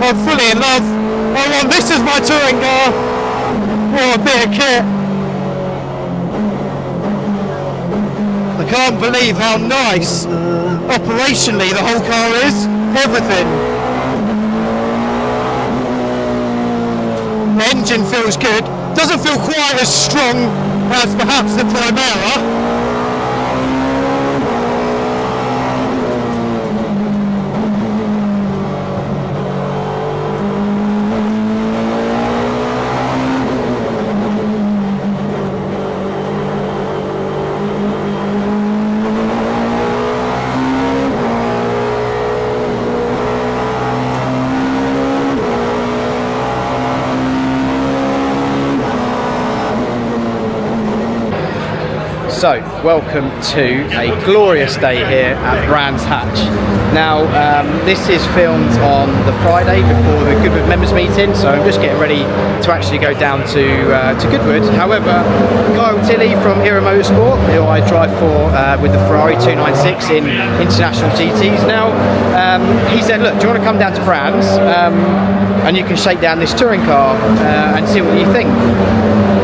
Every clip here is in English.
I'm fully in love. I want this as my touring car. What a bit of kit. I can't believe how nice operationally the whole car is. Everything. The engine feels good. Doesn't feel quite as strong as perhaps the Primera. So, welcome to a glorious day here at Brands Hatch. Now, this is filmed on the Friday before the Goodwood members meeting, so I'm just getting ready to actually go down to Goodwood. However, Kyle Tilley from ERA Motorsport, who I drive for with the Ferrari 296 in international GTs now, he said, look, do you want to come down to Brands and you can shake down this touring car and see what you think.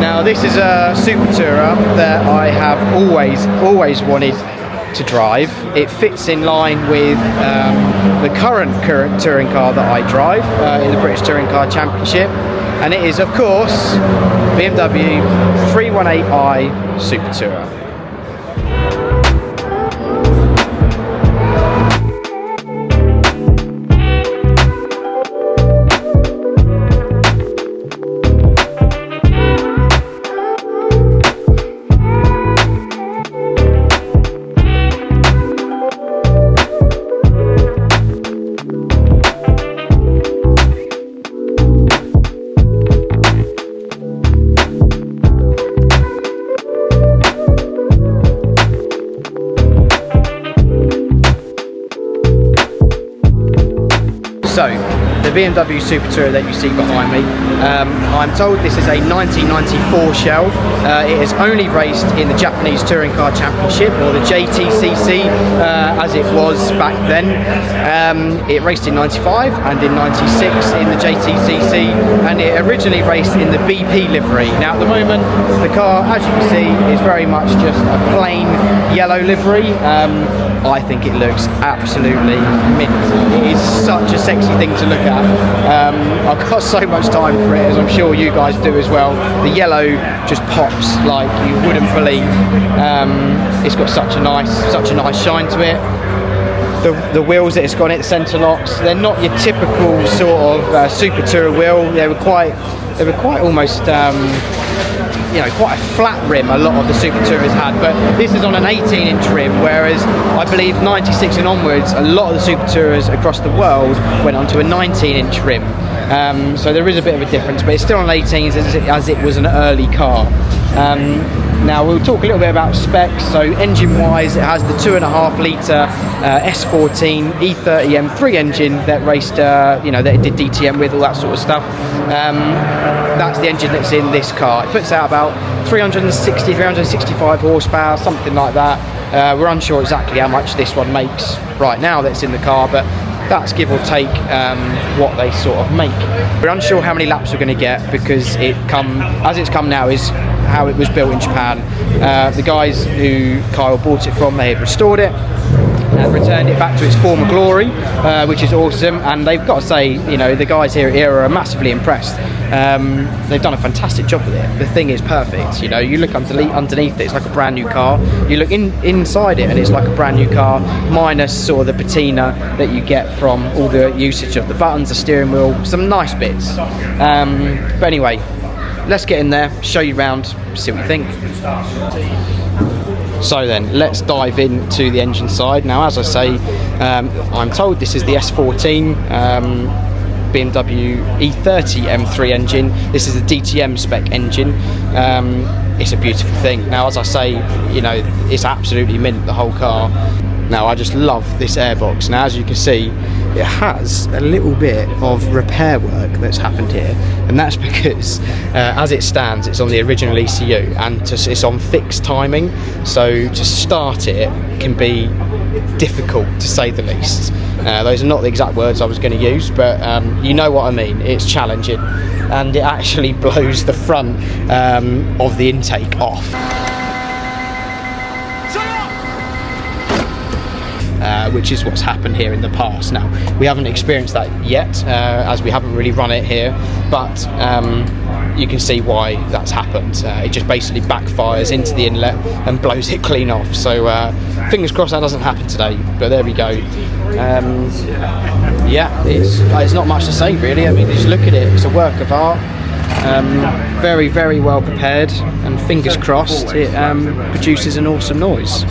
Now, this is a Super Tourer that I have always wanted to drive. It fits in line with the current touring car that I drive in the British Touring Car Championship, and it is, of course, BMW 318i Super Tourer. So, the BMW Super Tourer that you see behind me, I'm told this is a 1994 shell. It is only raced in the Japanese Touring Car Championship, or the JTCC as it was back then. It raced in 95 and in 96 in the JTCC, and it originally raced in the BP livery. Now at the moment, the car, as you can see, is very much just a plain yellow livery. I think it looks absolutely mint. It is such a sexy thing to look at. I've got so much time for it, as I'm sure you guys do as well. The yellow just pops like you wouldn't believe. It's got such a nice shine to it. The wheels that it's got in it, the centre locks, they're not your typical sort of Super Tourer wheel. They were quite almost quite a flat rim a lot of the Super Tourers had, but this is on an 18-inch rim, whereas I believe 96 and onwards, a lot of the Super Tourers across the world went onto a 19-inch rim. So there is a bit of a difference, but it's still on 18s as it was an early car. Now we'll talk a little bit about specs. So engine-wise, it has the 2.5 litre S14 E30 M3 engine that raced, that it did DTM with, all that sort of stuff. That's the engine that's in this car. It puts out about 365 horsepower, something like that. We're unsure exactly how much this one makes right now that's in the car, but that's give or take what they sort of make. We're unsure how many laps we're going to get, because as it's come now is how it was built in Japan. The guys who Kyle bought it from, they had restored it and returned it back to its former glory, which is awesome. And they've got to say, the guys here at ERA are massively impressed. They've done a fantastic job with it. The thing is perfect. You look underneath it, it's like a brand new car. You look inside it, and it's like a brand new car, minus sort of the patina that you get from all the usage of the buttons, the steering wheel, some nice bits. But anyway, let's get in there, show you around, see what you think. So then, let's dive into the engine side. Now, as I say, I'm told this is the S14 BMW E30 M3 engine. This is a DTM spec engine. It's a beautiful thing. Now, as I say, it's absolutely mint, the whole car. Now I just love this airbox. Now as you can see, it has a little bit of repair work that's happened here, and that's because as it stands, it's on the original ECU and it's on fixed timing, so to start it can be difficult, to say the least. Those are not the exact words I was going to use, but you know what I mean. It's challenging, and it actually blows the front of the intake off. Which is what's happened here in the past. Now, we haven't experienced that yet, as we haven't really run it here, but you can see why that's happened. It just basically backfires into the inlet and blows it clean off. So fingers crossed that doesn't happen today, but there we go. Yeah, it's not much to say really. I mean, just look at it, it's a work of art. Very, very well prepared, and fingers crossed it produces an awesome noise.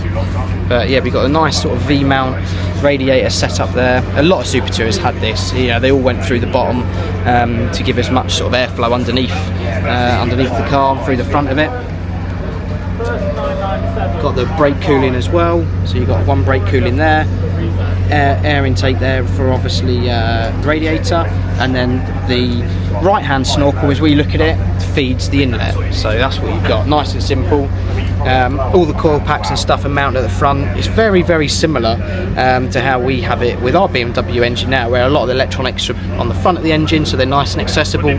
But yeah, we've got a nice sort of V-mount radiator set up there. A lot of Super Tourers had this. You know, they all went through the bottom to give as much sort of airflow underneath the car and through the front of it. Got the brake cooling as well, so you've got one brake cooling there, air intake there for obviously radiator, and then the right hand snorkel, as we look at it, feeds the inlet. So that's what you've got, nice and simple. All the coil packs and stuff are mounted at the front. It's very, very similar to how we have it with our BMW engine now, where a lot of the electronics are on the front of the engine, so they're nice and accessible,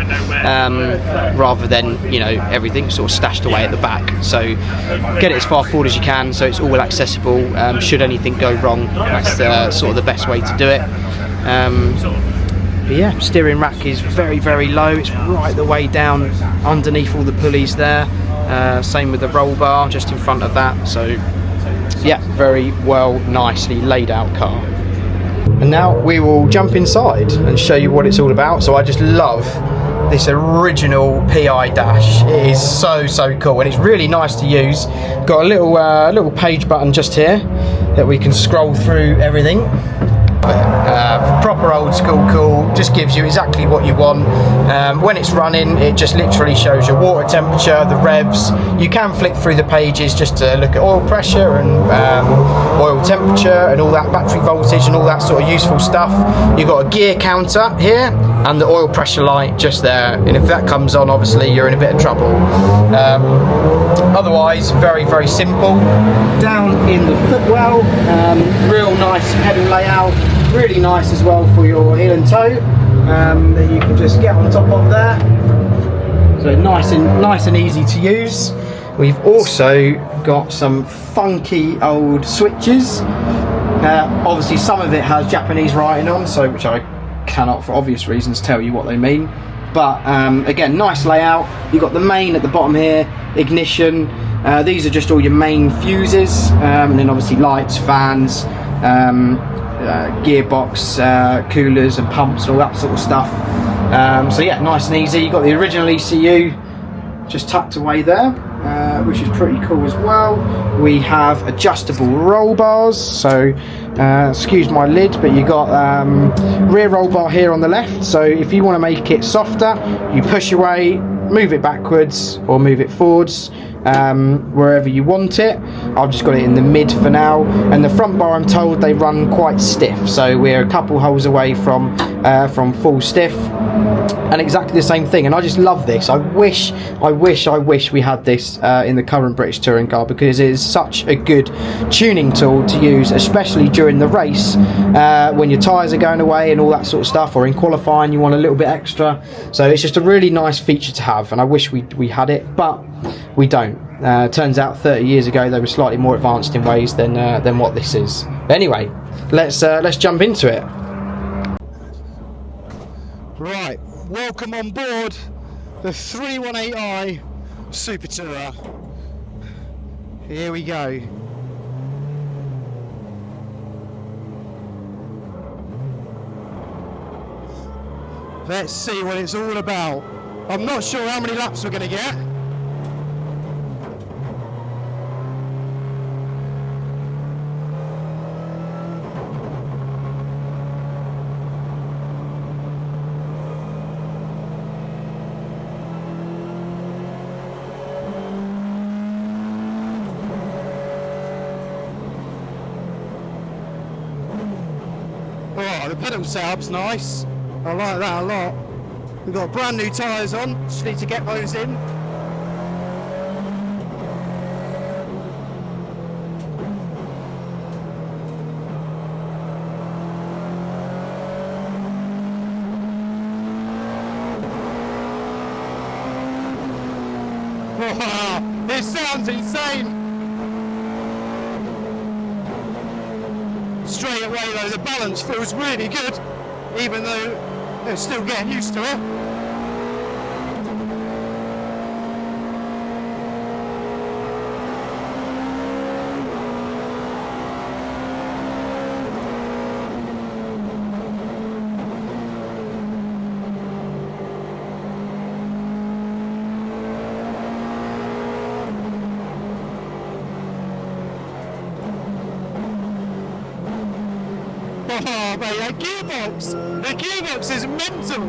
rather than, you know, everything sort of stashed away at the back. So get it as far forward as you can, so it's all accessible. Should anything go wrong, that's sort of the best way to do it. But yeah, steering rack is very, very low. It's right the way down underneath all the pulleys there. Same with the roll bar just in front of that. So yeah, very well, nicely laid out car. And now we will jump inside and show you what it's all about. So I just love this original PI dash. It is so, so cool, and it's really nice to use. Got a little page button just here that we can scroll through everything. Proper old school cool, just gives you exactly what you want. When it's running, it just literally shows your water temperature, the revs. You can flick through the pages just to look at oil pressure and oil temperature and all that, battery voltage and all that sort of useful stuff. You've got a gear counter here and the oil pressure light just there, and if that comes on, obviously you're in a bit of trouble. Otherwise, very, very simple. Down in the footwell, real nice pedal layout, really nice as well for your heel and toe, that you can just get on top of there. So nice and easy to use. We've also got some funky old switches. Obviously some of it has Japanese writing on, so which I cannot, for obvious reasons, tell you what they mean. But again, nice layout. You've got the main at the bottom here, ignition. These are just all your main fuses, and then obviously lights, fans, gearbox, coolers and pumps and all that sort of stuff. So yeah, nice and easy. You've got the original ECU just tucked away there, which is pretty cool as well. We have adjustable roll bars, so excuse my lid, but you got rear roll bar here on the left, so if you want to make it softer, you push away, move it backwards or move it forwards, wherever you want it. I've just got it in the mid for now, and the front bar, I'm told they run quite stiff, so we're a couple holes away from full stiff, and exactly the same thing. And I just love this. I wish we had this in the current British touring car, because it is such a good tuning tool to use, especially during the race, when your tyres are going away and all that sort of stuff, or in qualifying you want a little bit extra. So it's just a really nice feature to have, and I wish we had it, but we don't. Turns out 30 years ago they were slightly more advanced in ways than what this is. But anyway, let's jump into it. Right, welcome on board the 318i Super Tourer. Here we go. Let's see what it's all about. I'm not sure how many laps we're going to get. Oh, the pedal setup's nice. I like that a lot. We've got brand new tyres on, just need to get those in. Oh, this sounds insane. Straight away though, the balance feels really good, even though they're still getting used to it. Oh mate, that gearbox! The gearbox is mental!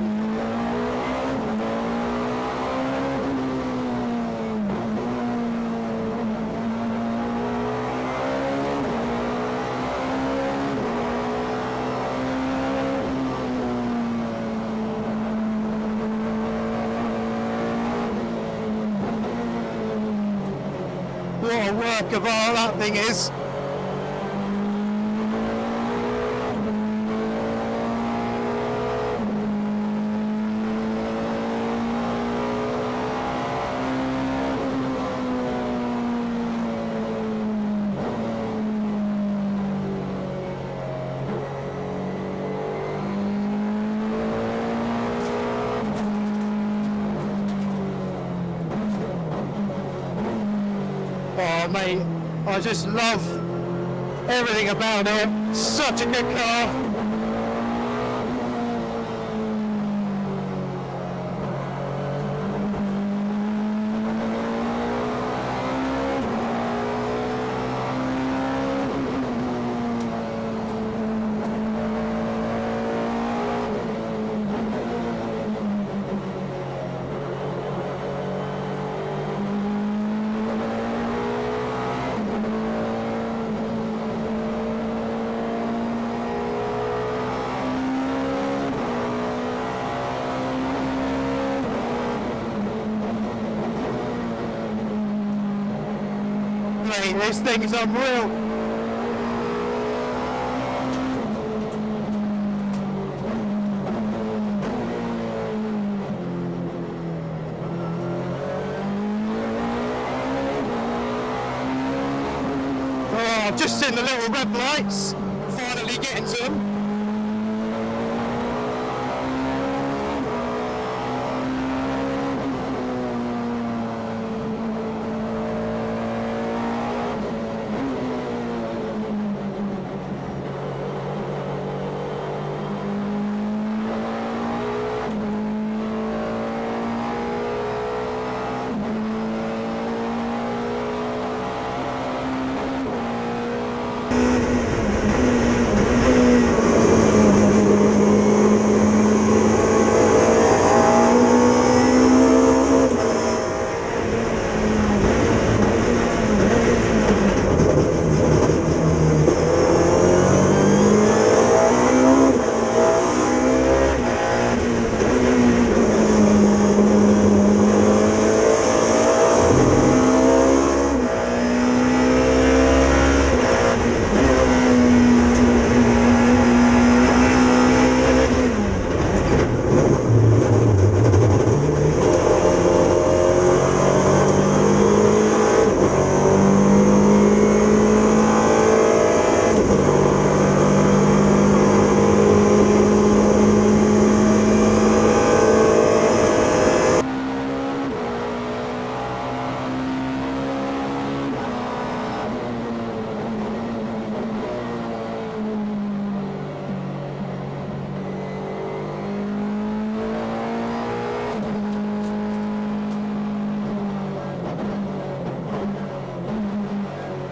What a work of art that thing is! Oh mate, I just love everything about it. Such a good car. Mate, this thing is unreal. Oh, I've just seen the little red lights. Finally getting to them.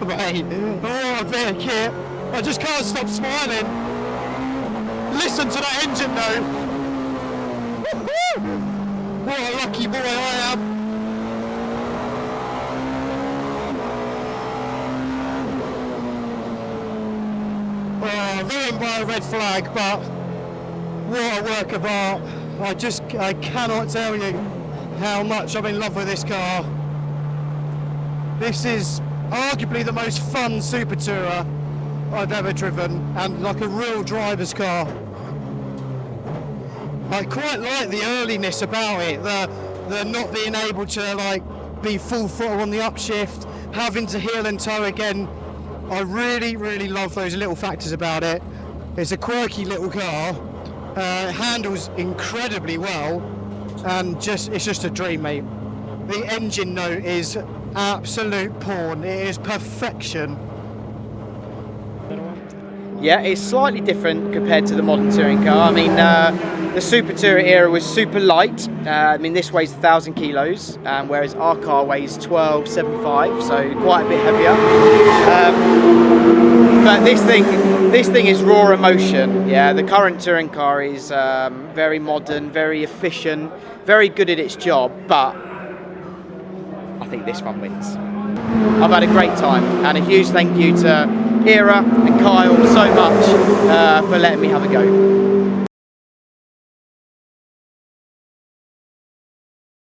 Mate, oh, bit of kit. I just can't stop smiling. Listen to that engine though. Woo-hoo! What a lucky boy I am. Oh ruined by a red flag, but what a work of art. I cannot tell you how much I'm in love with this car. This is arguably the most fun super tourer I've ever driven, and like a real driver's car. I quite like the earliness about it, the not being able to like be full throttle on the upshift, having to heel and toe again. I really, really love those little factors about it. It's a quirky little car. It handles incredibly well, and it's just a dream, mate. The engine note is absolute porn. It is perfection. Yeah, it's slightly different compared to the modern touring car. I mean, the Super Tourer era was super light. I mean, this weighs 1,000 kilos, whereas our car weighs 1275, so quite a bit heavier. But this thing is raw emotion. Yeah, the current touring car is very modern, very efficient, very good at its job, but I think this one wins. I've had a great time, and a huge thank you to ERA and Kyle so much for letting me have a go.